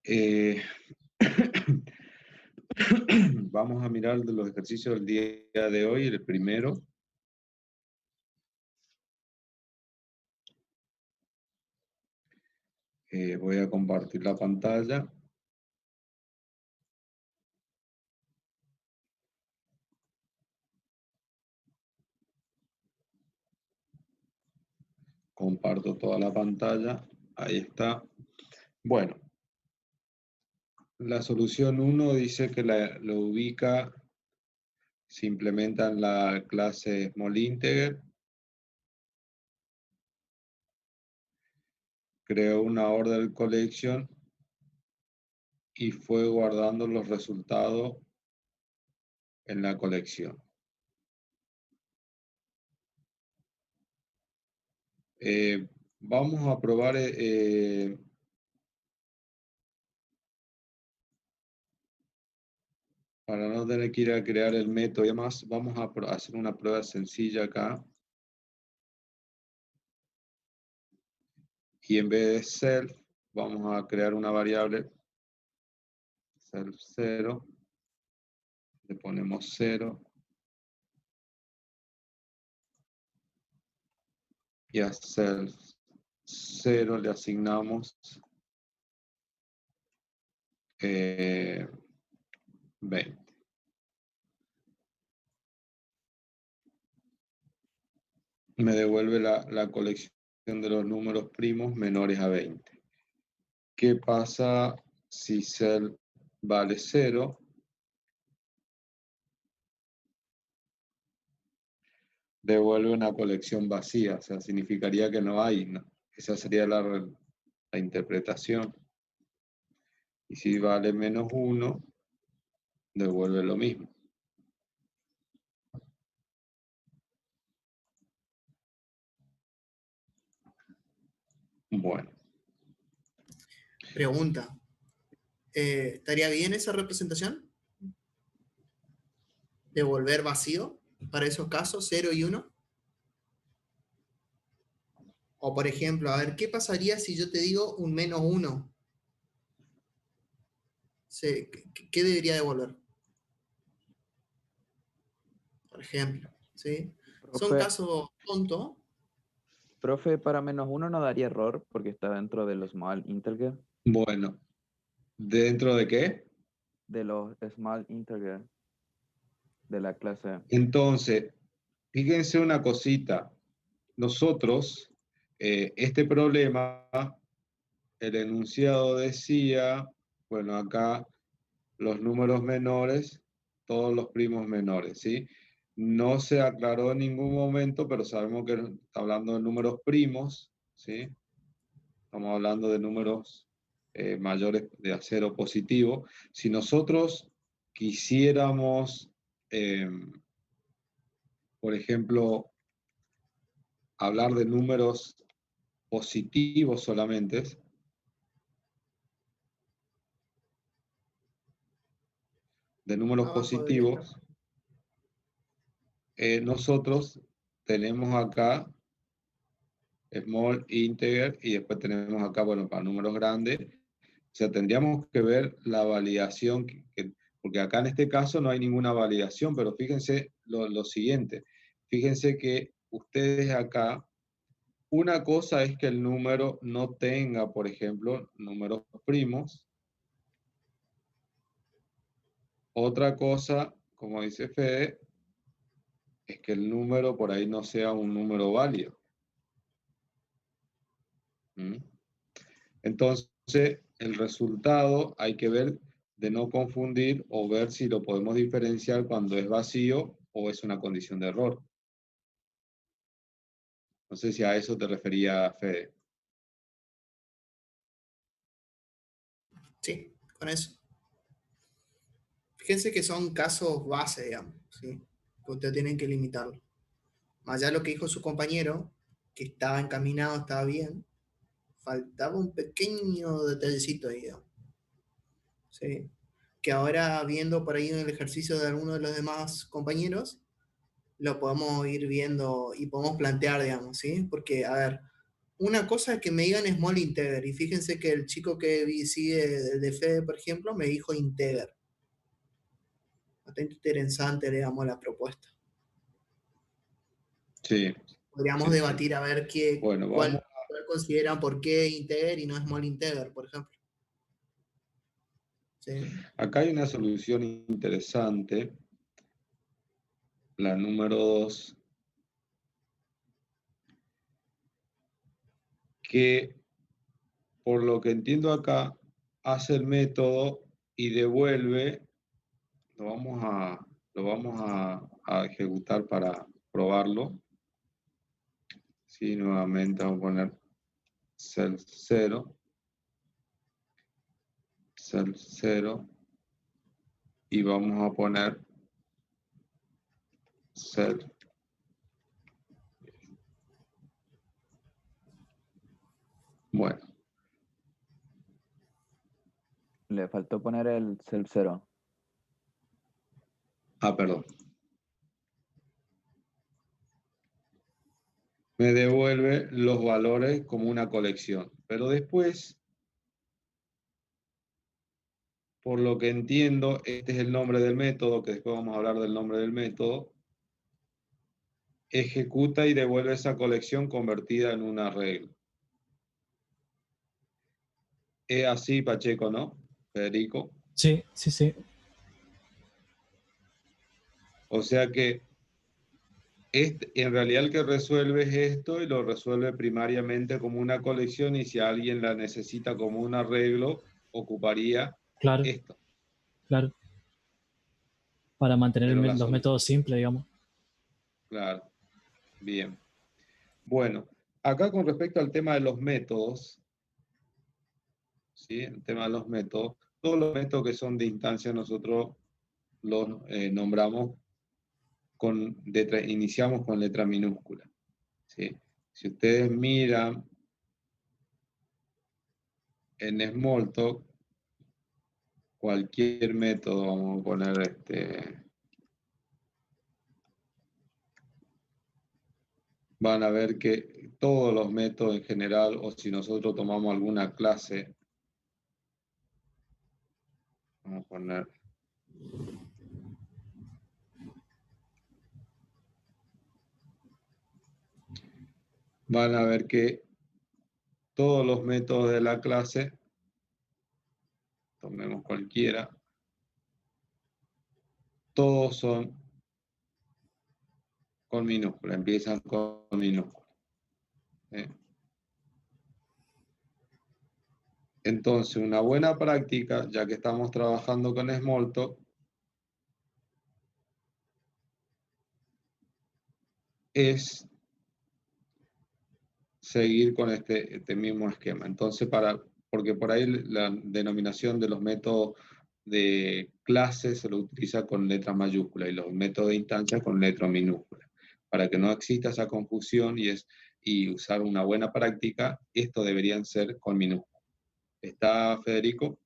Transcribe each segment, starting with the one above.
Eh, vamos a mirar de los ejercicios del día de hoy, el primero. Voy a compartir la pantalla. Comparto toda la pantalla. Ahí está. Bueno, la solución 1 dice que lo ubica, se implementa en la clase Small Integer. Creó una order collection y fue guardando los resultados en la colección. Vamos a probar para no tener que ir a crear el método y demás, vamos a hacer una prueba sencilla acá. Y en vez de self, vamos a crear una variable self 0. Le ponemos 0. Y a self 0 le asignamos 20. Me devuelve la colección de los números primos menores a 20. ¿Qué pasa si self vale 0? Devuelve una colección vacía, o sea, significaría que no hay, ¿no? Esa sería la interpretación. Y si vale menos 1, devuelve lo mismo. Bueno. Pregunta. ¿Estaría bien esa representación? ¿Devolver vacío para esos casos, 0 y 1? O por ejemplo, a ver, ¿qué pasaría si yo te digo un menos 1? ¿Qué debería devolver? Por ejemplo, ¿sí? Son casos tontos. Profe, para menos 1 no daría error porque está dentro de los small integer. Bueno, ¿dentro de qué? De los small integer de la clase. Entonces, fíjense una cosita. Nosotros, este problema, el enunciado decía, bueno, acá los números menores, todos los primos menores, ¿sí? No se aclaró en ningún momento, pero sabemos que está hablando de números primos, ¿sí? Estamos hablando de números mayores de a 0 positivo. Si nosotros quisiéramos, por ejemplo, hablar de números positivos solamente, de números positivos, nosotros tenemos acá small integer y después tenemos acá, bueno, para números grandes. O sea, tendríamos que ver la validación, porque acá en este caso no hay ninguna validación, pero fíjense lo siguiente. Fíjense que ustedes acá, una cosa es que el número no tenga, por ejemplo, números primos. Otra cosa, como dice Fede, es que el número por ahí no sea un número válido. Entonces, el resultado hay que ver de no confundir o ver si lo podemos diferenciar cuando es vacío o es una condición de error. No sé si a eso te refería, Fede. Sí, con eso. Fíjense que son casos base, digamos, ¿sí? Que ustedes tienen que limitarlo. Más allá de lo que dijo su compañero, que estaba encaminado, estaba bien, faltaba un pequeño detallecito ahí, digamos. ¿Sí? Que ahora, viendo por ahí en el ejercicio de alguno de los demás compañeros, lo podemos ir viendo y podemos plantear, digamos, ¿sí? Porque, a ver, una cosa es que me digan small integer, y fíjense que el chico que sigue de Fede, por ejemplo, me dijo integer. Bastante interesante, digamos, la propuesta. Sí, Podríamos sí, sí. debatir a ver Bueno, vamos. cuál consideran por qué integer y no small integer, por ejemplo. ¿Sí? Acá hay una solución interesante, la número 2, que por lo que entiendo acá, hace el método y devuelve, lo vamos a ejecutar para probarlo. Sí, nuevamente vamos a poner self 0, self 0, y vamos a poner self. Bueno, Le faltó poner el self 0. perdón. Me devuelve los valores como una colección. Pero después, por lo que entiendo, este es el nombre del método, que después vamos a hablar del nombre del método, ejecuta y devuelve esa colección convertida en un arreglo. Es así, Pacheco, ¿no, Federico? Sí, sí, sí. O sea que en realidad el que resuelve es esto y lo resuelve primariamente como una colección, y si alguien la necesita como un arreglo, ocuparía Claro, esto. claro. Para mantener Pero los métodos simples, digamos. claro, bien. Bueno, acá con respecto al tema de los métodos, ¿sí? El tema de los métodos, todos los métodos que son de instancia nosotros los nombramos iniciamos con letra minúscula, ¿sí? Si ustedes miran en Smalltalk, cualquier método, vamos a poner van a ver que todos los métodos en general, o si nosotros tomamos alguna clase, vamos a poner van a ver que todos los métodos de la clase, tomemos cualquiera, todos son con minúscula, empiezan con minúscula. ¿Sí? Entonces, una buena práctica, ya que estamos trabajando con Smalltalk, es seguir con este mismo esquema. Entonces, porque por ahí la denominación de los métodos de clase se lo utiliza con letras mayúsculas y los métodos de instancia con letras minúsculas. Para que no exista esa confusión y usar una buena práctica, esto deberían ser con minúsculas. ¿Está, Federico?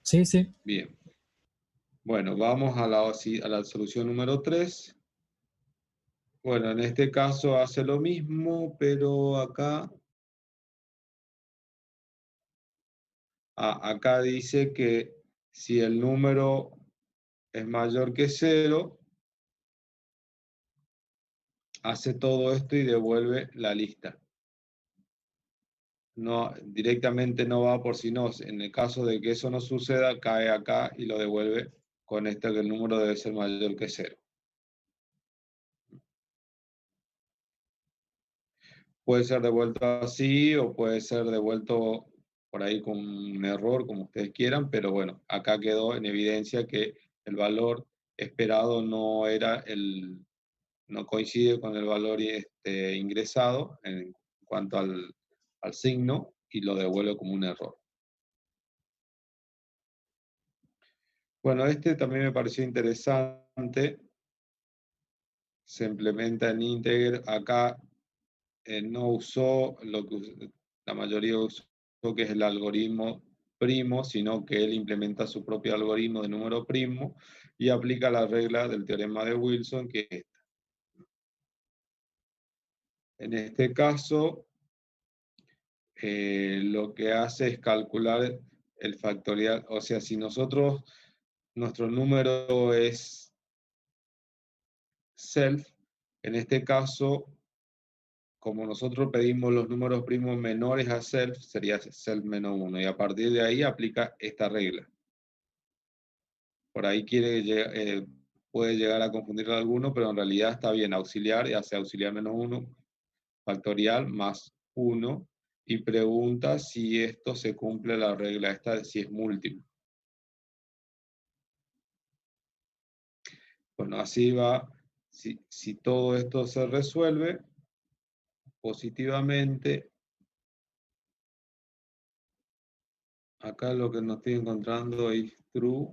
Sí, sí. Bien. Bueno, vamos a la solución número 3. Bueno, en este caso hace lo mismo, pero acá dice que si el número es mayor que 0, hace todo esto y devuelve la lista. No, directamente no va por si no. En el caso de que eso no suceda, cae acá y lo devuelve con esto, que el número debe ser mayor que 0. Puede ser devuelto así o puede ser devuelto por ahí con un error, como ustedes quieran, pero bueno, acá quedó en evidencia que el valor esperado no coincide con el valor ingresado en cuanto al signo, y lo devuelve como un error. Bueno, este también me pareció interesante. Se implementa en Integer. Acá no usó lo que la mayoría usó, que es el algoritmo primo, sino que él implementa su propio algoritmo de número primo, y aplica la regla del teorema de Wilson, que es esta. En este caso, lo que hace es calcular el factorial, o sea, si nuestro número es self, en este caso, como nosotros pedimos los números primos menores a self, sería self menos 1, y a partir de ahí aplica esta regla. Por ahí puede llegar a confundir a alguno, pero en realidad está bien auxiliar, y hace auxiliar menos 1, factorial más 1, y pregunta si esto se cumple la regla esta, si es múltiplo. Bueno, así va. Si todo esto se resuelve positivamente, acá lo que no estoy encontrando es true.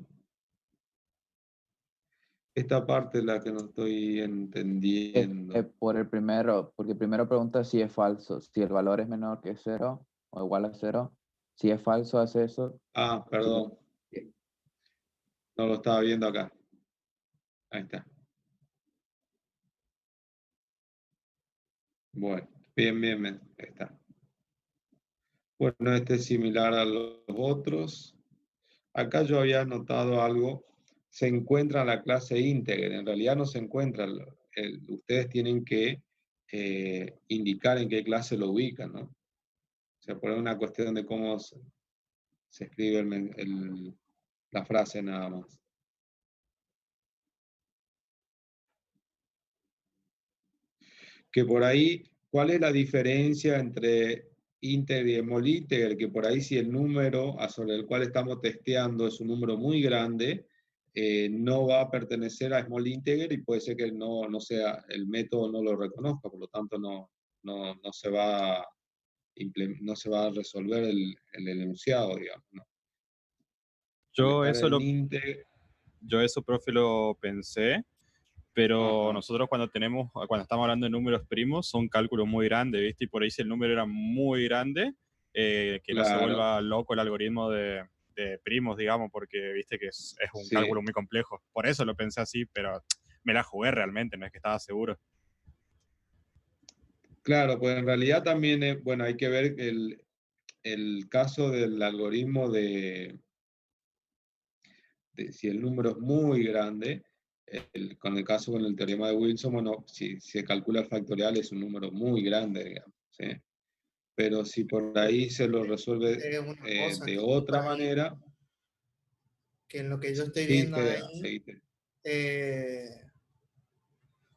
Esta parte es la que no estoy entendiendo. Porque primero pregunta si es falso, si el valor es menor que 0 o igual a 0. Si es falso, hace eso. Ah, perdón. No lo estaba viendo acá. Ahí está. Bueno, bien, ahí está. Bueno, este es similar a los otros. Acá yo había notado algo. Se encuentra la clase íntegra. En realidad no se encuentra. Ustedes tienen que indicar en qué clase lo ubican, ¿no? O sea, por una cuestión de cómo se escribe la frase nada más. Que por ahí, ¿cuál es la diferencia entre ínteger y small integer? Que por ahí si el número sobre el cual estamos testeando es un número muy grande, no va a pertenecer a small integer y puede ser que no sea, el método no lo reconozca, por lo tanto no se va a resolver el enunciado, digamos, ¿no? Yo Estar eso, en ínteger. profe, lo pensé, pero Ajá. nosotros cuando estamos hablando de números primos, son cálculos muy grandes, ¿viste? Y por ahí si el número era muy grande, que no se Claro, vuelva loco el algoritmo de primos, digamos, porque viste que es un sí. cálculo muy complejo. Por eso lo pensé así, pero me la jugué realmente, no es que estaba seguro. Claro, pues en realidad también, bueno, hay que ver el caso del algoritmo de si el número es muy grande, con el teorema de Wilson, bueno, si se calcula el factorial es un número muy grande, digamos, ¿sí? Pero si por ahí se lo resuelve Una cosa de que por otra ahí, manera, que en lo que yo estoy sí, viendo Fede, ahí, seguite.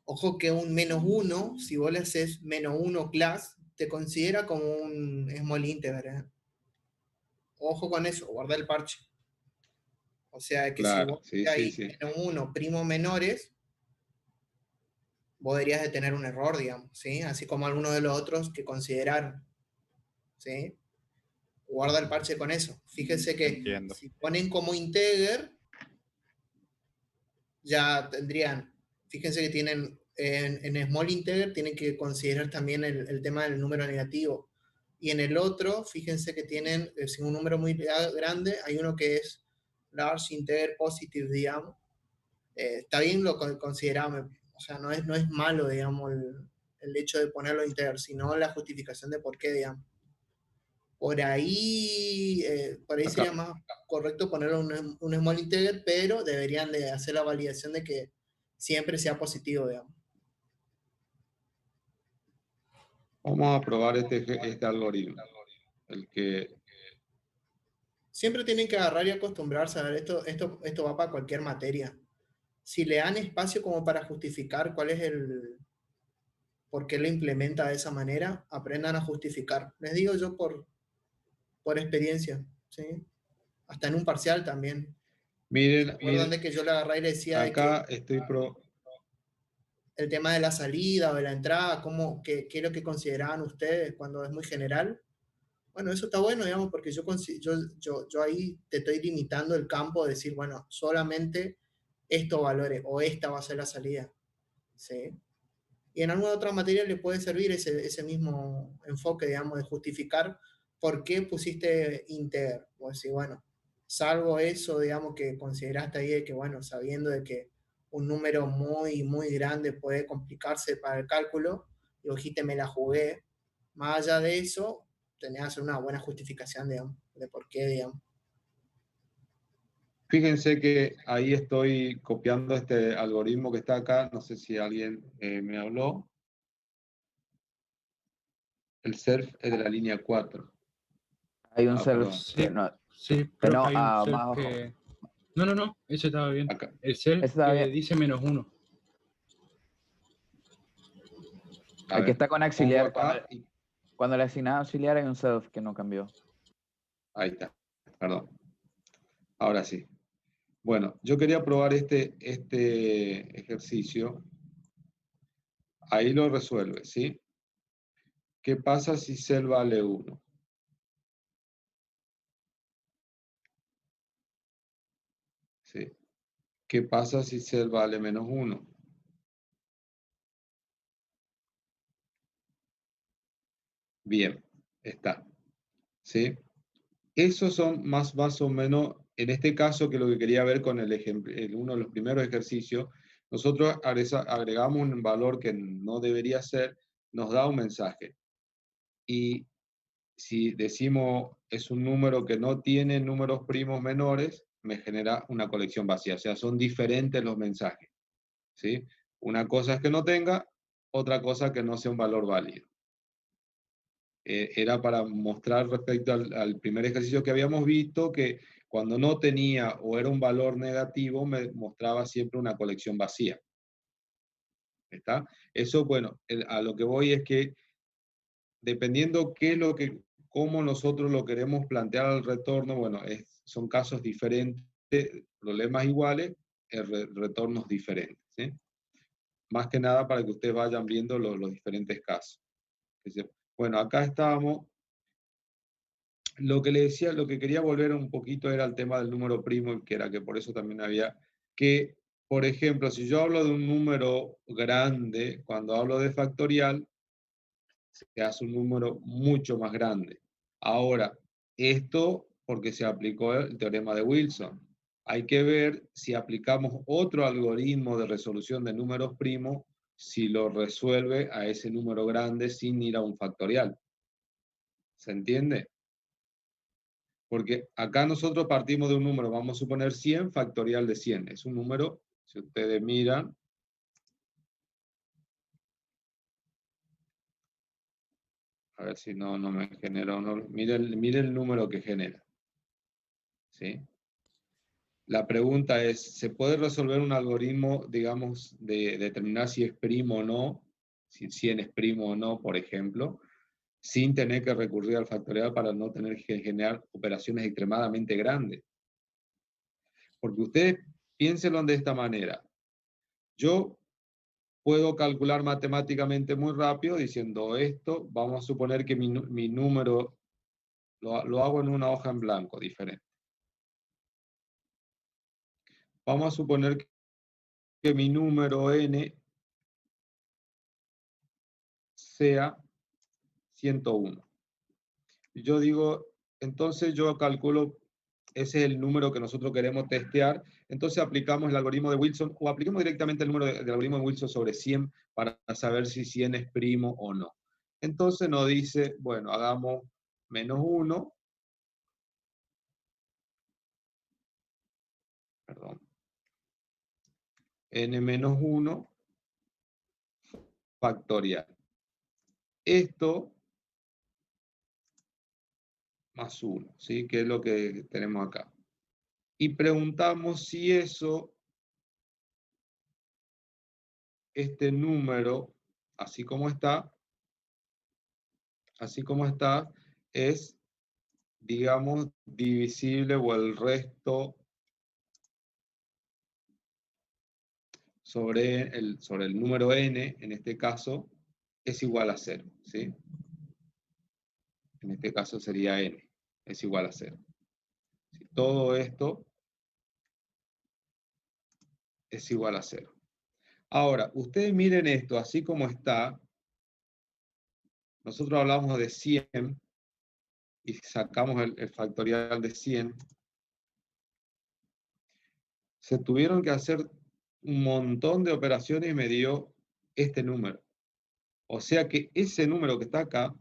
ojo que un -1, si vos le haces -1 class, te considera como un small integer. Ojo con eso, guarda el parche. O sea que si Claro, vos sí, sí, ahí sí. -1 primos menores, vos deberías de tener un error, digamos, ¿sí? Así como algunos de los otros que consideraron, ¿sí? Guarda el parche con eso. Fíjense que Entiendo. si ponen como integer, ya tendrían, fíjense que tienen en small integer, tienen que considerar también el tema del número negativo. Y en el otro, fíjense que tienen, si un número muy grande, hay uno que es large integer positive, digamos. Está bien lo consideramos, o sea, no es malo, digamos, el hecho de ponerlo integer, sino la justificación de por qué, digamos. Por ahí sería Acá, más correcto ponerlo un small integer, pero deberían de hacer la validación de que siempre sea positivo, digamos. vamos a probar este algoritmo. El que, Siempre tienen que agarrar y acostumbrarse a ver, esto va para cualquier materia. Si le dan espacio como para justificar cuál es por qué lo implementa de esa manera, aprendan a justificar. Les digo yo por experiencia, ¿sí? Hasta en un parcial también. ¿Se miren, acuerdan de que yo le agarré y le decía de que acá estoy el tema de la salida o de la entrada, qué es lo que consideraban ustedes cuando es muy general? Bueno, eso está bueno, digamos, porque yo ahí te estoy limitando el campo de decir, bueno, solamente estos valores o esta va a ser la salida. ¿Sí? Y en alguna otra materia le puede servir ese mismo enfoque, digamos, de justificar por qué pusiste integer. O decir, bueno, salvo eso, digamos, que consideraste ahí de que, bueno, sabiendo de que un número muy, muy grande puede complicarse para el cálculo, y ojite, me la jugué. Más allá de eso, tenés que hacer una buena justificación, digamos, de por qué, digamos. Fíjense que ahí estoy copiando este algoritmo que está acá. No sé si alguien me habló. El surf es de la línea 4. Hay un Ah, self perdón. Sí, no, sí, que profe, no, hay un más self abajo. que... No, ese estaba bien. Acá. El self Ese estaba que bien. dice -1. A El que ver, está con pongo auxiliar. acá y Cuando le asignaba auxiliar hay un self que no cambió. ahí está. Perdón. Ahora sí. Bueno, yo quería probar este ejercicio. Ahí lo resuelve, ¿sí? ¿Qué pasa si cel vale 1? ¿Sí? ¿Qué pasa si cel vale -1? Bien, está. ¿Sí? Esos son más o menos, en este caso, que lo que quería ver con el ejemplo, uno de los primeros ejercicios, nosotros agregamos un valor que no debería ser, nos da un mensaje. Y si decimos es un número que no tiene números primos menores, me genera una colección vacía. O sea, son diferentes los mensajes. ¿Sí? Una cosa es que no tenga, otra cosa que no sea un valor válido. Era para mostrar respecto al primer ejercicio que habíamos visto que cuando no tenía o era un valor negativo, me mostraba siempre una colección vacía. ¿Está? Eso, bueno, a lo que voy es que dependiendo cómo nosotros lo queremos plantear al retorno, bueno, son casos diferentes, problemas iguales, retornos diferentes. ¿Sí? Más que nada para que ustedes vayan viendo los diferentes casos. Bueno, acá estábamos. Lo que le decía, lo que quería volver un poquito era el tema del número primo, que era que por eso también había que, por ejemplo, si yo hablo de un número grande, cuando hablo de factorial, se hace un número mucho más grande. Ahora, esto porque se aplicó el teorema de Wilson. Hay que ver si aplicamos otro algoritmo de resolución de números primos, si lo resuelve a ese número grande sin ir a un factorial. ¿Se entiende? Porque acá nosotros partimos de un número, vamos a suponer 100 factorial de 100. Es un número, si ustedes miran, a ver si no me generó, mire el número que genera. ¿Sí? La pregunta es, ¿se puede resolver un algoritmo, digamos, de determinar si es primo o no, si 100 es primo o no, por ejemplo, sin tener que recurrir al factorial para no tener que generar operaciones extremadamente grandes? Porque ustedes piénsenlo de esta manera. Yo puedo calcular matemáticamente muy rápido diciendo esto. Vamos a suponer que mi número lo hago en una hoja en blanco diferente. Vamos a suponer que mi número n sea 101. Yo digo, entonces yo calculo, ese es el número que nosotros queremos testear. Entonces aplicamos el algoritmo de Wilson o apliquemos directamente el número del algoritmo de Wilson sobre 100 para saber si 100 es primo o no. Entonces nos dice, bueno, hagamos -1. Perdón. n-1 factorial. Esto más 1, ¿sí? Que es lo que tenemos acá. Y preguntamos si este número, así como está, es, digamos, divisible o el resto sobre el número n, en este caso, es igual a 0, ¿sí? En este caso sería n, es igual a 0. ¿Sí? Todo esto es igual a 0. Ahora, ustedes miren esto, así como está, nosotros hablamos de 100 y sacamos el factorial de 100. se tuvieron que hacer un montón de operaciones y me dio este número. O sea que ese número que está acá,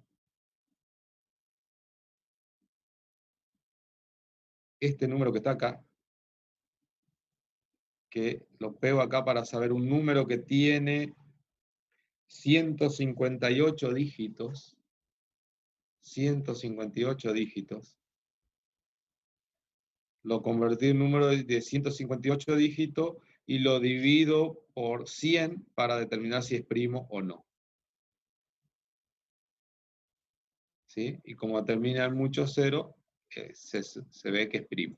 este número que está acá, que lo pego acá para saber un número que tiene 158 dígitos, 158 dígitos, lo convertí en un número de 158 dígitos y lo divido por 100 para determinar si es primo o no. ¿Sí? Y como termina en muchos ceros, se ve que es primo.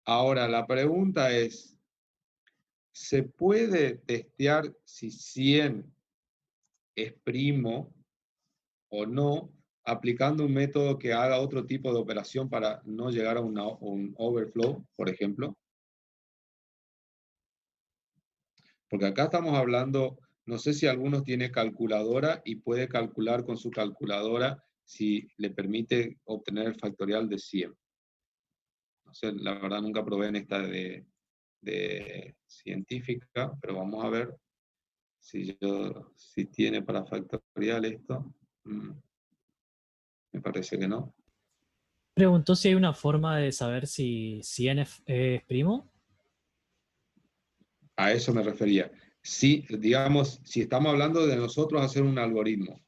Ahora, la pregunta es, ¿se puede testear si 100 es primo o no, aplicando un método que haga otro tipo de operación para no llegar a un overflow, por ejemplo? Porque acá estamos hablando, no sé si algunos tiene calculadora y puede calcular con su calculadora si le permite obtener el factorial de 100. No sé, la verdad nunca probé en esta de científica, pero vamos a ver si tiene para factorial esto. Me parece que no. Preguntó si hay una forma de saber si n es primo. A eso me refería. Si, digamos, si estamos hablando de nosotros hacer un algoritmo.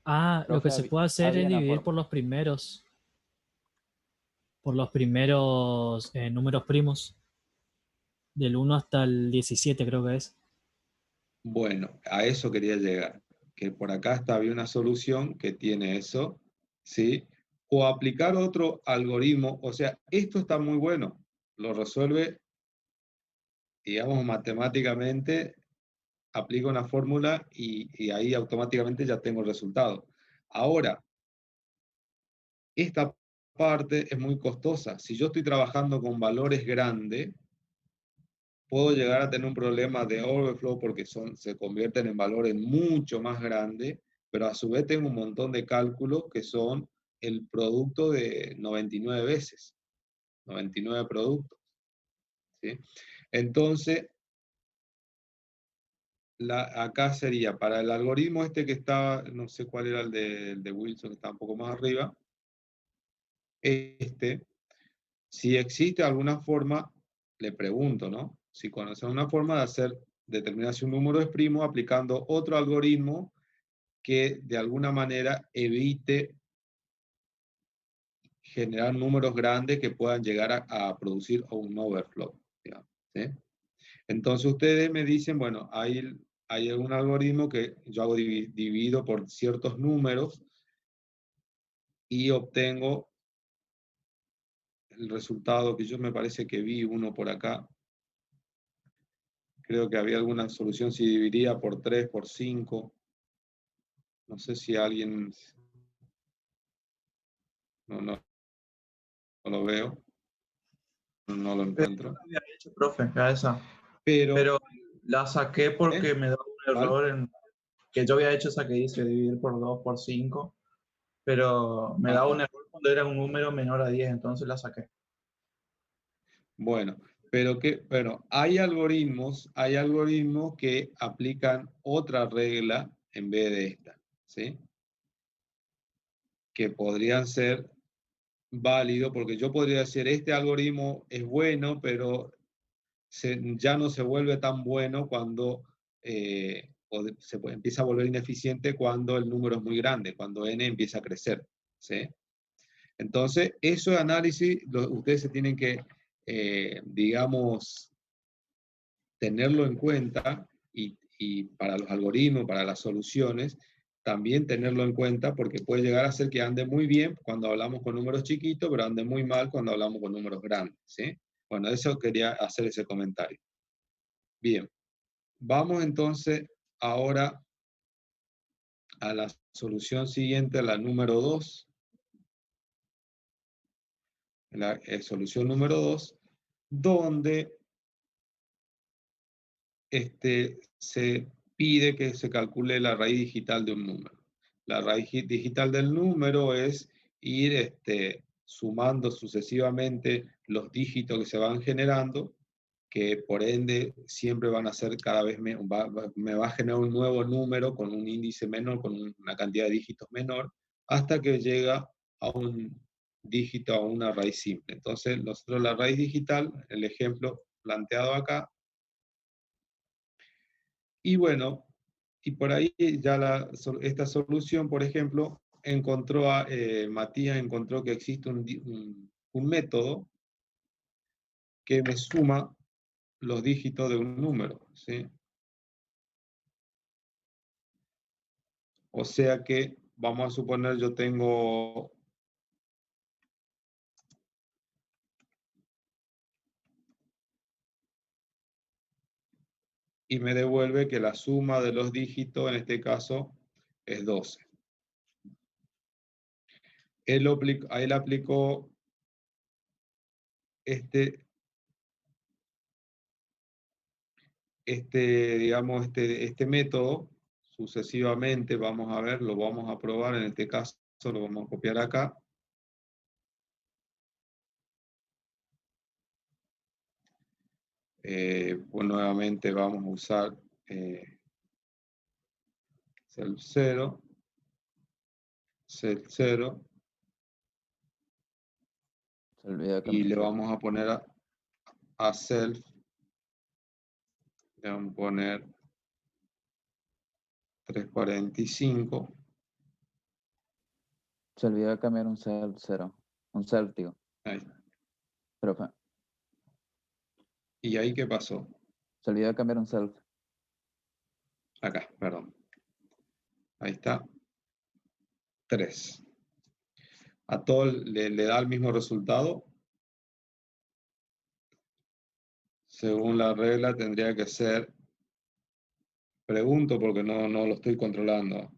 Ah, lo que Profe, se puede hacer había es una dividir forma. por los primeros números primos. Del 1 hasta el 17 creo que es. Bueno, a eso quería llegar. Que por acá había una solución que tiene eso, ¿sí? O aplicar otro algoritmo. O sea, esto está muy bueno. Lo resuelve, digamos, matemáticamente. Aplico una fórmula y ahí automáticamente ya tengo el resultado. Ahora, esta parte es muy costosa. Si yo estoy trabajando con valores grandes, puedo llegar a tener un problema de overflow porque se convierten en valores mucho más grandes, pero a su vez tengo un montón de cálculos que son el producto de 99 veces, 99 productos. ¿Sí? Entonces, acá sería, para el algoritmo este que está, no sé cuál era el de Wilson, que está un poco más arriba, si existe alguna forma, le pregunto, ¿no? Si conoce una forma de determinar si un número es primo aplicando otro algoritmo que de alguna manera evite generar números grandes que puedan llegar a producir un overflow, digamos, ¿sí? Entonces ustedes me dicen, bueno, hay un algoritmo que yo hago divido por ciertos números y obtengo el resultado que yo me parece que vi uno por acá. Creo que había alguna solución si dividía por 3, por 5. No sé si alguien... No lo veo. No lo encuentro. Había hecho, profe, a esa. Pero Pero la saqué porque me da un ¿cuál? error que yo había hecho esa que dice dividir por 2 por 5, pero me da un error cuando era un número menor a 10, entonces la saqué. Bueno, bueno, hay algoritmos que aplican otra regla en vez de esta, ¿sí? Que podrían ser válidos, porque yo podría decir, este algoritmo es bueno, pero ya no se vuelve tan bueno cuando empieza a volver ineficiente cuando el número es muy grande, cuando n empieza a crecer, ¿sí? Entonces, eso de análisis, ustedes se tienen que, digamos, tenerlo en cuenta y para los algoritmos, para las soluciones, también tenerlo en cuenta porque puede llegar a ser que ande muy bien cuando hablamos con números chiquitos, pero ande muy mal cuando hablamos con números grandes, ¿sí? Bueno, eso quería hacer ese comentario. Bien, vamos entonces ahora a la solución siguiente, la número 2. La solución número 2, donde se pide que se calcule la raíz digital de un número. La raíz digital del número es ir sumando sucesivamente los dígitos que se van generando que por ende siempre van a ser cada vez menos, me va a generar un nuevo número con un índice menor, con una cantidad de dígitos menor, hasta que llega a un dígito, a una raíz simple. Entonces, nosotros la raíz digital, el ejemplo planteado acá, y bueno, y por ahí ya esta solución, por ejemplo, Matías encontró que existe un método que me suma los dígitos de un número, ¿sí? O sea que, vamos a suponer, yo tengo y me devuelve que la suma de los dígitos, en este caso, es 12. Él aplicó digamos, este método sucesivamente. Vamos a ver, lo vamos a probar. En este caso, lo vamos a copiar acá. Pues nuevamente vamos a usar self 0, set 0, Se olvidó y cambiar le cero. vamos a poner a self, le vamos a poner 345. Se olvidó cambiar un self 0. Un self, digo. Ahí. Profe. ¿Y ahí qué pasó? Se olvidó cambiar un self. Acá, perdón. Ahí está. 3. A todo le da el mismo resultado. Según la regla tendría que ser, pregunto porque no lo estoy controlando.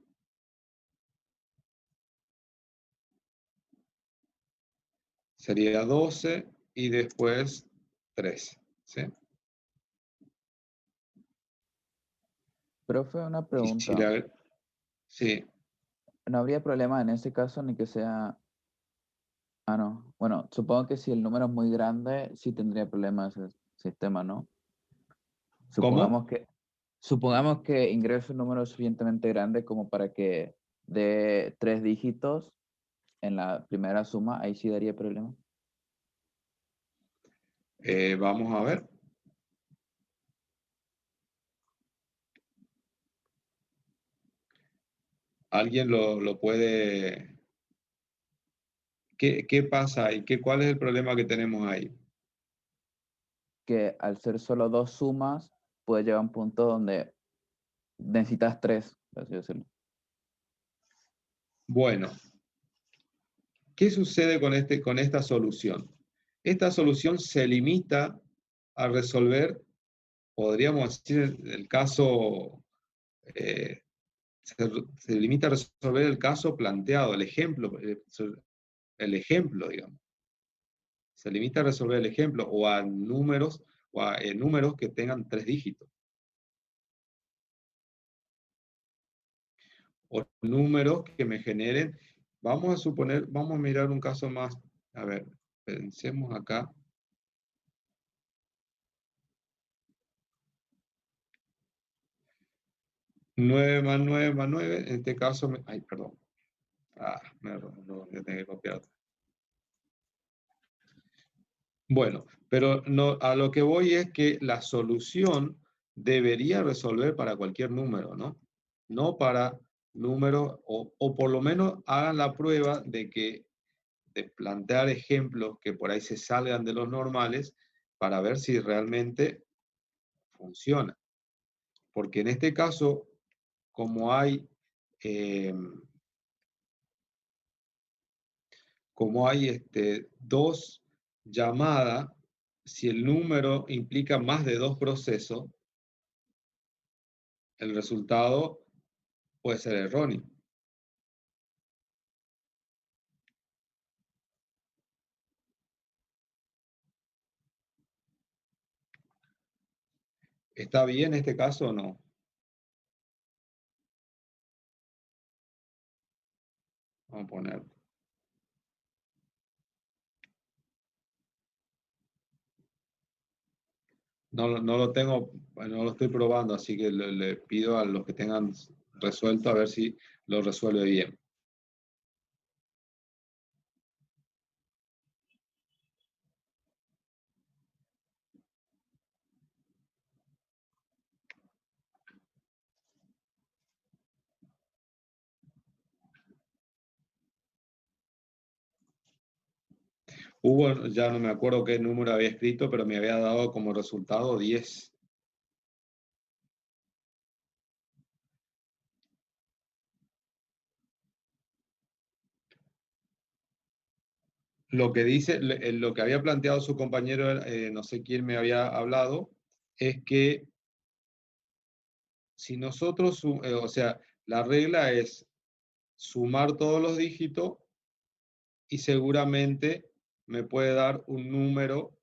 Sería 12 y después 3. ¿Sí? Profe, una Y si pregunta. sí, No habría problema en este caso ni que sea... Ah, no. Bueno, supongo que si el número es muy grande, sí tendría problemas el sistema, ¿no? ¿cómo? Supongamos que ingreso un número suficientemente grande como para que dé 3 dígitos en la primera suma, ahí sí daría problema. Vamos a ver. ¿Alguien lo puede? ¿Qué pasa ahí? ¿Cuál es el problema que tenemos ahí? Que al ser solo 2 sumas, puede llegar a un punto donde necesitas 3, por así decirlo. Bueno, ¿qué sucede con esta solución? Esta solución se limita a resolver, podríamos decir, el caso, se limita a resolver el caso planteado, el ejemplo, digamos. Se limita a resolver el ejemplo o a números, números que tengan 3 dígitos. O números que me generen. Vamos a suponer, vamos a mirar un caso más. A ver, pensemos acá. 9 más 9 más 9, en este caso, ay, perdón. Ya tengo que copiar. Bueno, pero no, a lo que voy es que la solución debería resolver para cualquier número, ¿no? No para números, o por lo menos hagan la prueba de plantear ejemplos que por ahí se salgan de los normales para ver si realmente funciona. Porque en este caso, como hay, dos llamadas, si el número implica más de 2 procesos, el resultado puede ser erróneo. ¿Está bien este caso o no? Vamos a poner. No lo tengo, bueno, no lo estoy probando, así que le pido a los que tengan resuelto a ver si lo resuelve bien. Hugo, ya no me acuerdo qué número había escrito, pero me había dado como resultado 10. Lo que dice, lo que había planteado su compañero, no sé quién me había hablado, es que si nosotros, o sea, la regla es sumar todos los dígitos y seguramente me puede dar un número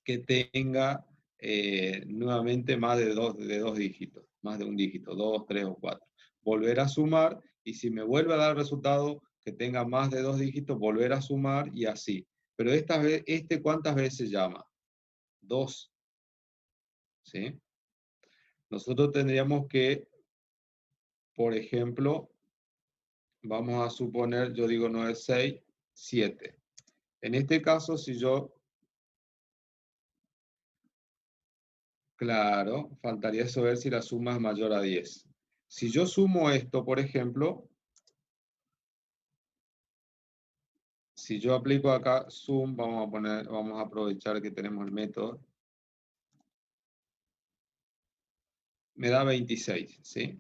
que tenga nuevamente más de dos dígitos, más de un dígito, 2, 3 o 4. Volver a sumar y si me vuelve a dar resultado que tenga más de 2 dígitos, volver a sumar y así. Pero esta vez, ¿cuántas veces llama? 2. ¿Sí? Nosotros tendríamos que, por ejemplo, vamos a suponer, yo digo 9, 6, 7. En este caso, si yo, claro, faltaría saber si la suma es mayor a 10. Si yo sumo esto, por ejemplo, si yo aplico acá sum, vamos a aprovechar que tenemos el método, me da 26, ¿sí?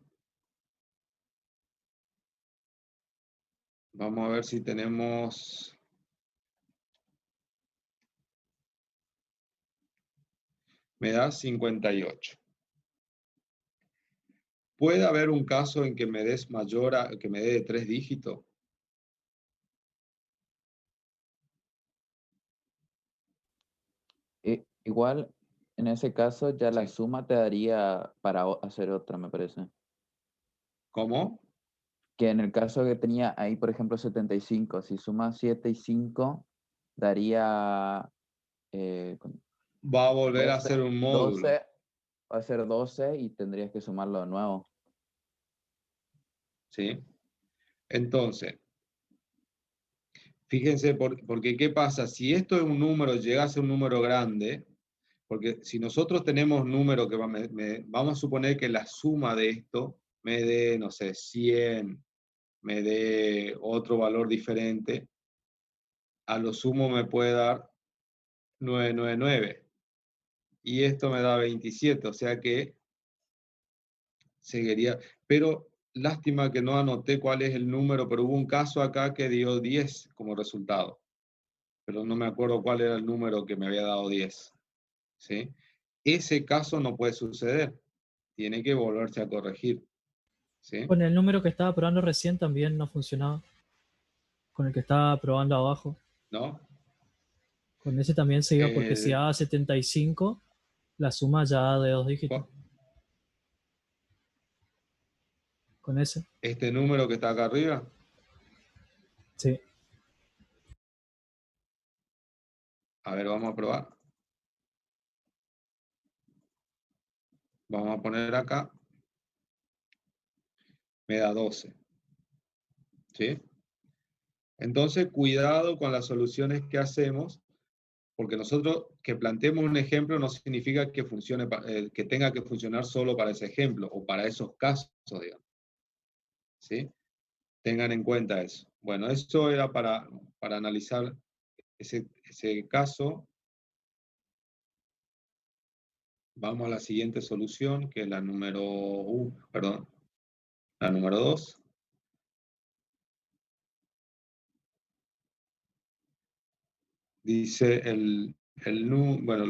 Vamos a ver si tenemos... Me da 58. ¿Puede haber un caso en que me des mayor a, que me dé de 3 dígitos? Igual, en ese caso, ya la Sí. suma te daría para hacer otra, me parece. ¿Cómo? Que en el caso que tenía ahí, por ejemplo, 75, si sumas 7 y 5, daría Va a volver a 12, hacer un módulo. 12, va a ser 12 y tendrías que sumarlo de nuevo. ¿Sí? Entonces, fíjense, porque ¿qué pasa? Si esto es un número, llega a ser un número grande, porque si nosotros tenemos número que vamos a suponer que la suma de esto me dé, no sé, 100, me dé otro valor diferente, a lo sumo me puede dar 999. Y esto me da 27, o sea que seguiría. Pero lástima que no anoté cuál es el número, pero hubo un caso acá que dio 10 como resultado. Pero no me acuerdo cuál era el número que me había dado 10. ¿Sí? Ese caso no puede suceder. Tiene que volverse a corregir. ¿Sí? Con el número que estaba probando recién también no funcionaba. Con el que estaba probando abajo. ¿No? Con ese también se iba porque si daba 75, la suma ya de 2 dígitos. Con ese. Este número que está acá arriba. Sí. A ver, vamos a probar. Vamos a poner acá. Me da 12. ¿Sí? Entonces, cuidado con las soluciones que hacemos, porque nosotros que planteemos un ejemplo no significa que funcione, que tenga que funcionar solo para ese ejemplo o para esos casos, digamos. ¿Sí? Tengan en cuenta eso. Bueno, eso era para analizar ese caso. Vamos a la siguiente solución, que es la número 2. Dice bueno,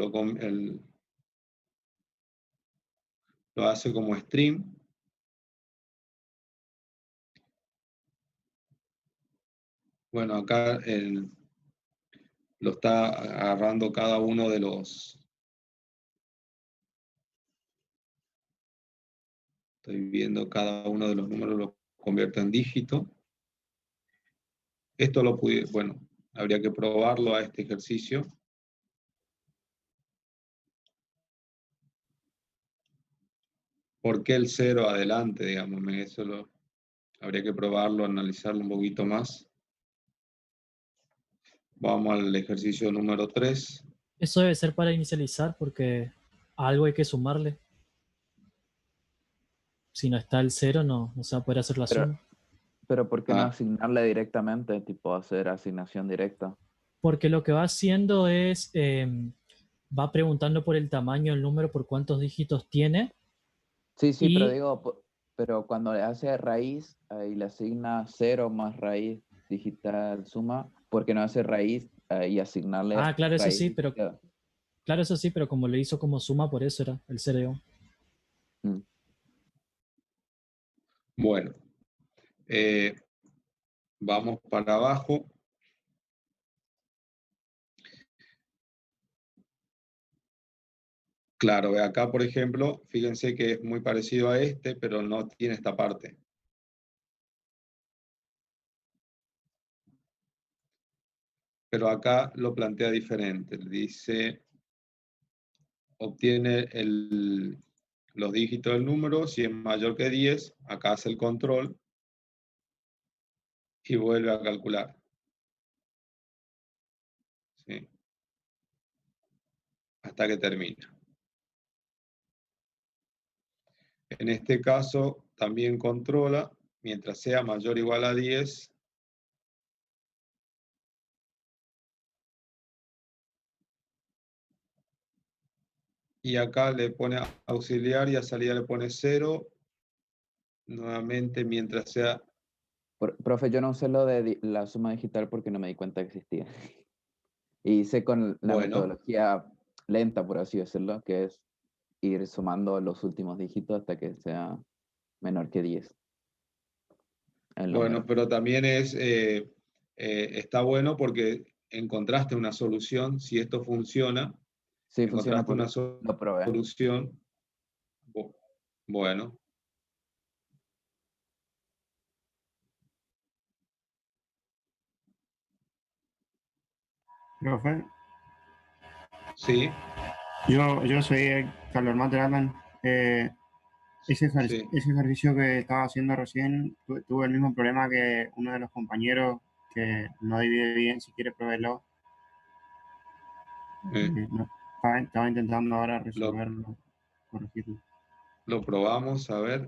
lo hace como string. Bueno, acá lo está agarrando cada uno de los... Estoy viendo cada uno de los números, lo convierte en dígito. Esto bueno, habría que probarlo a este ejercicio. ¿Por qué el 0 adelante? Digamos, eso habría que probarlo, analizarlo un poquito más. Vamos al ejercicio número 3. Eso debe ser para inicializar porque a algo hay que sumarle. Si no está el 0, no se va a poder hacer la suma. Pero ¿por qué no Ah. asignarle directamente? Tipo hacer asignación directa. Porque lo que va haciendo es, va preguntando por el tamaño del número, por cuántos dígitos tiene. Sí, pero Y, digo, pero cuando le hace raíz y le asigna 0 más raíz digital suma, ¿por qué no hace raíz y asignarle claro, eso raíz sí, digital? pero como le hizo como suma, por eso era el 0. Mm. Bueno, vamos para abajo. Claro, acá, por ejemplo, fíjense que es muy parecido a este, pero no tiene esta parte. Pero acá lo plantea diferente. Dice, obtiene los dígitos del número, si es mayor que 10, acá hace el control y vuelve a calcular. ¿Sí? Hasta que termina. En este caso, también controla, mientras sea mayor o igual a 10, y acá le pone auxiliar y a salida le pone 0, nuevamente mientras sea... Profe, yo no usé lo de la suma digital porque no me di cuenta que existía. Y hice con la Bueno, metodología lenta, por así decirlo, que es ir sumando los últimos dígitos hasta que sea menor que 10. El bueno, número. pero también está bueno porque encontraste una solución, si esto funciona, Sí, funciona encontraste porque una lo probé. solución, bueno, Profe, sí, yo soy Carlos Materatan. sí. Ese ejercicio que estaba haciendo recién, tuve el mismo problema que uno de los compañeros que no divide bien, si quiere probarlo. No, estaba intentando ahora Lo, resolverlo, corregirlo. lo probamos, a ver.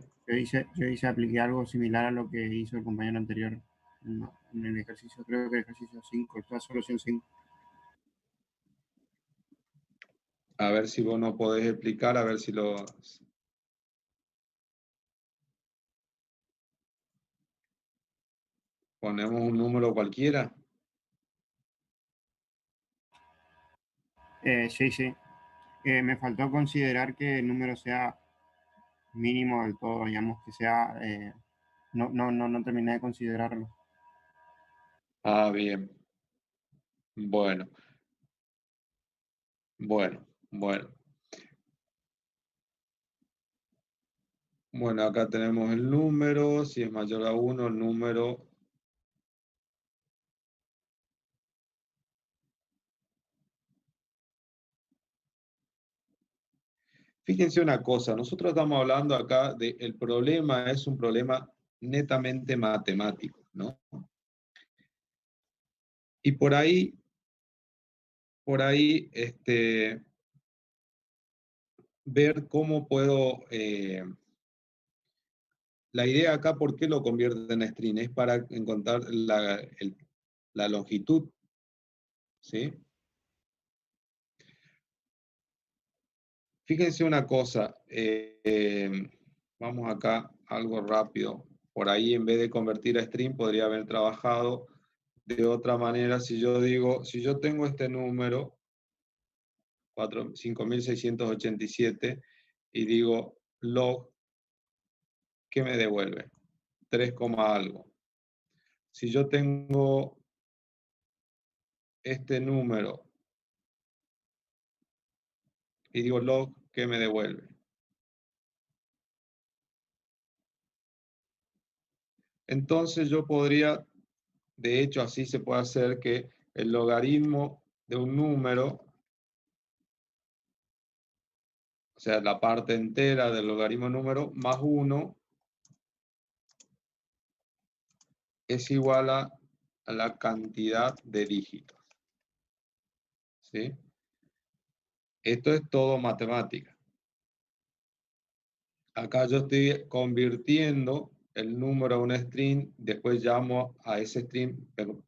Apliqué algo similar a lo que hizo el compañero anterior en el ejercicio, creo que el ejercicio 5, la solución 5. A ver si vos no podés explicar, a ver si lo... Ponemos un número cualquiera. Sí. Me faltó considerar que el número sea mínimo del todo, digamos, que sea... no terminé de considerarlo. Ah, bien. Bueno, bueno. Bueno, acá tenemos el número, si es mayor a 1, el número... Fíjense una cosa, nosotros estamos hablando acá de el problema es un problema netamente matemático, ¿no? Y por ahí, ver cómo puedo... la idea acá, ¿por qué lo convierte en string? Es para encontrar la longitud, ¿sí? Fíjense una cosa, vamos acá, algo rápido. Por ahí, en vez de convertir a string, podría haber trabajado de otra manera. Si yo tengo este número, 5.687, y digo log, ¿qué me devuelve? 3, algo. Si yo tengo este número y digo log, ¿qué me devuelve? Entonces yo podría, de hecho así se puede hacer que el logaritmo de un número sea, la parte entera del logaritmo número más 1 es igual a la cantidad de dígitos. ¿Sí? Esto es todo matemática. Acá yo estoy convirtiendo el número a un string, después llamo a ese string,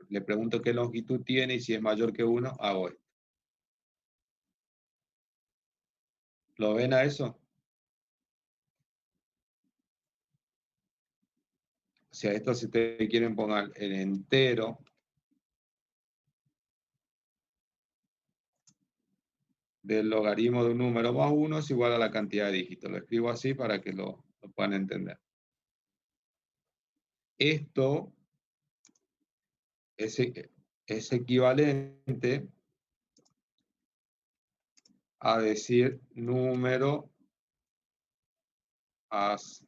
le pregunto qué longitud tiene y si es mayor que 1, hago esto. ¿Lo ven a eso? O sea, esto si ustedes quieren poner el entero del logaritmo de un número más 1 es igual a la cantidad de dígitos. Lo escribo así para que lo puedan entender. Esto es equivalente a decir número as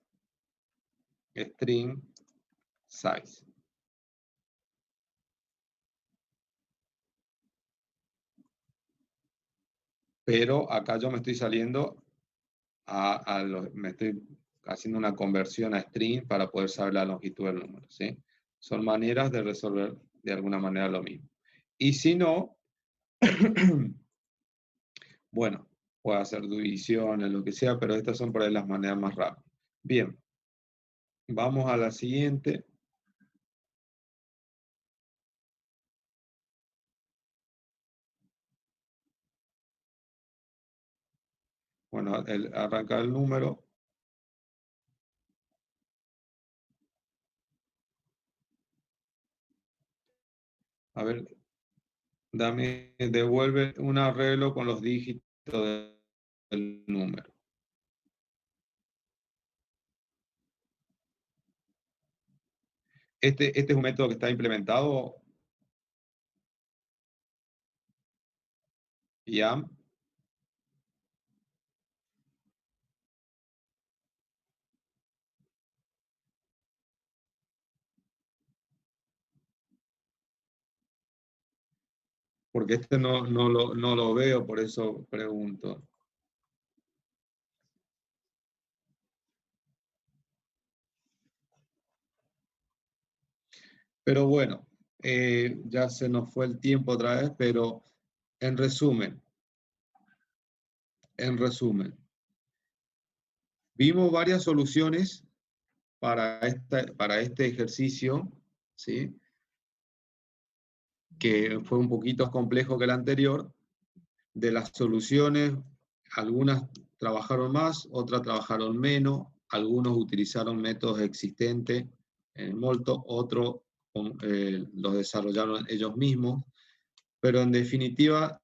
string size. Pero acá yo me estoy saliendo me estoy haciendo una conversión a string para poder saber la longitud del número, ¿sí? Son maneras de resolver de alguna manera lo mismo. Y si no, bueno, puedo hacer divisiones, lo que sea, pero estas son por ahí las maneras más rápidas. Bien, vamos a la siguiente. Bueno, arrancar el número. A ver, devuelve un arreglo con los dígitos del número. Este es un método que está implementado. Ya. Porque este no lo veo, por eso pregunto. Pero bueno, ya se nos fue el tiempo otra vez, pero en resumen, vimos varias soluciones para este ejercicio, ¿sí? Que fue un poquito más complejo que el anterior. De las soluciones, algunas trabajaron más, otras trabajaron menos, algunos utilizaron métodos existentes en Molto, otros los desarrollaron ellos mismos, pero en definitiva,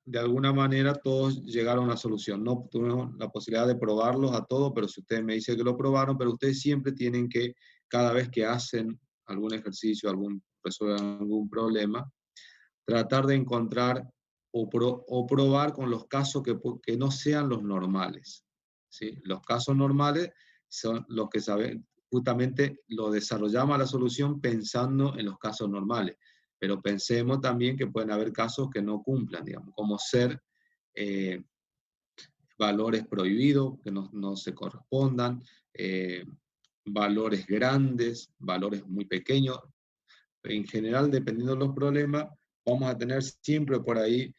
de alguna manera todos llegaron a una solución. No tuvimos la posibilidad de probarlos a todos, pero si ustedes me dicen que lo probaron, pero ustedes siempre tienen que, cada vez que hacen algún ejercicio, resuelven algún problema, tratar de encontrar o probar con los casos que no sean los normales. ¿Sí? Los casos normales son los que justamente lo desarrollamos la solución pensando en los casos normales, pero pensemos también que pueden haber casos que no cumplan, digamos, como ser valores prohibidos, que no se correspondan, valores grandes, valores muy pequeños. En general, dependiendo de los problemas, vamos a tener siempre por ahí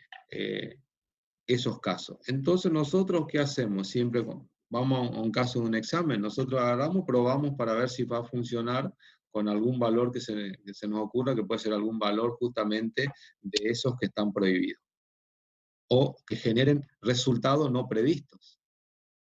esos casos. Entonces, ¿nosotros qué hacemos? Siempre vamos a un caso de un examen, nosotros agarramos, probamos para ver si va a funcionar con algún valor que se nos ocurra, que puede ser algún valor justamente de esos que están prohibidos. O que generen resultados no previstos.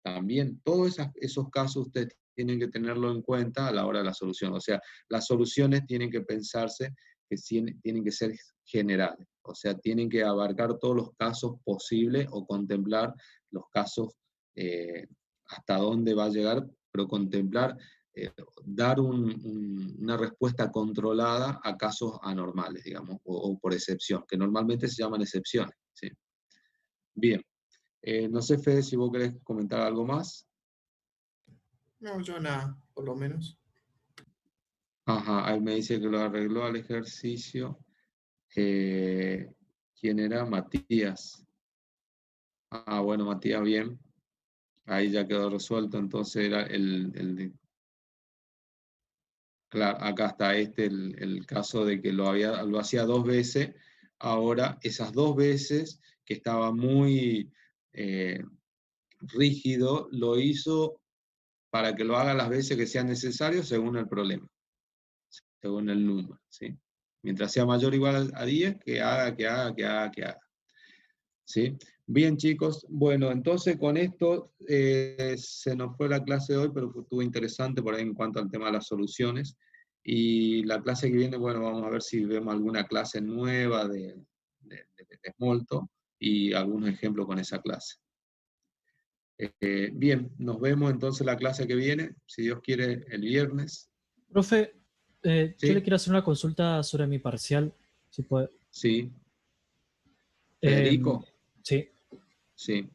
También todos esos casos ustedes tienen que tenerlo en cuenta a la hora de la solución. O sea, las soluciones tienen que pensarse que tienen que ser generales. O sea, tienen que abarcar todos los casos posibles o contemplar los casos hasta dónde va a llegar, pero contemplar, dar una respuesta controlada a casos anormales, digamos, o por excepción, que normalmente se llaman excepciones. ¿Sí? Bien. No sé, Fede, si vos querés comentar algo más. No, yo nada, por lo menos. Ajá, ahí me dice que lo arregló al ejercicio. ¿Quién era? Matías. Ah, bueno, Matías, bien. Ahí ya quedó resuelto, entonces era claro, acá está el caso de que lo hacía 2 veces, ahora esas 2 veces que estaba muy rígido, lo hizo para que lo haga las veces que sean necesarias según el problema, según el número, ¿sí? Mientras sea mayor o igual a 10, que haga. ¿Sí? Bien, chicos. Bueno, entonces con esto se nos fue la clase de hoy, pero estuvo interesante por ahí en cuanto al tema de las soluciones. Y la clase que viene, bueno, vamos a ver si vemos alguna clase nueva de Smalltalk y algunos ejemplos con esa clase. Bien, nos vemos entonces la clase que viene, si Dios quiere, el viernes. Profe, yo le ¿Sí? quiero hacer una consulta sobre mi parcial, si puede. Sí. Em, Federico. sí. Sí.